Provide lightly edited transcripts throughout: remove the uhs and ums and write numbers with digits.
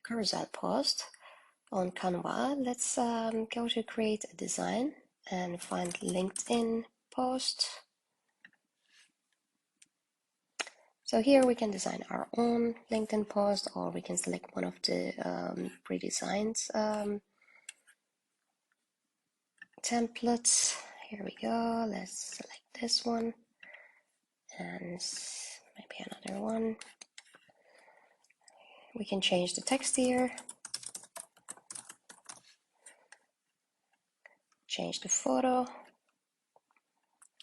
carousel post on Canva. Let's go to create a design and find LinkedIn post. So here we can design our own LinkedIn post, or we can select one of the pre-designed templates. Here we go. Let's select this one and maybe another one. We can change the text here, change the photo,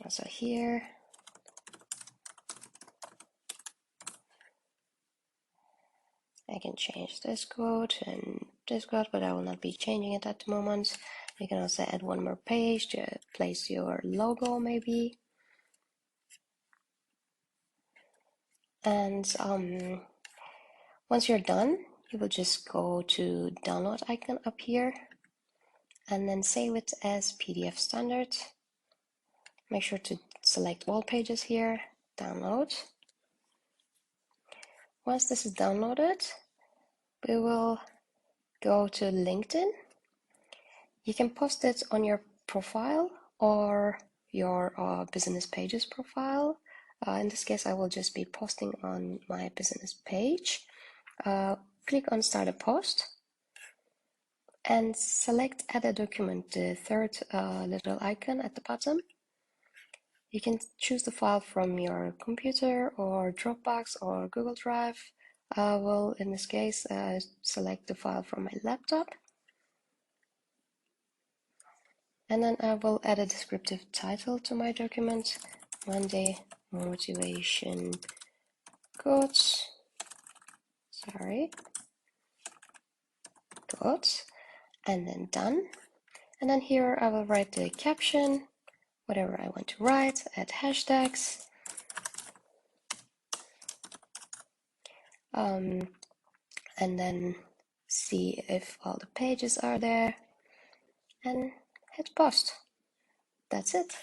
also here. I can change this quote and this quote, but I will not be changing it at the moment. You can also add one more page to place your logo maybe. And once you're done, you will just go to download icon up here and then save it as PDF standard. Make sure to select all pages here, download. Once this is downloaded, we will go to LinkedIn. You can post it on your profile or your business pages profile. In this case, I will just be posting on my business page. Click on Start a Post and select Add a Document, the third little icon at the bottom. You can choose the file from your computer or Dropbox or Google Drive. I will, in this case, select the file from my laptop. And then I will add a descriptive title to my document. Monday motivation quotes. Quotes. And then done. And then here I will write the caption, whatever I want to write, add hashtags. And then see if all the pages are there and hit post. That's it.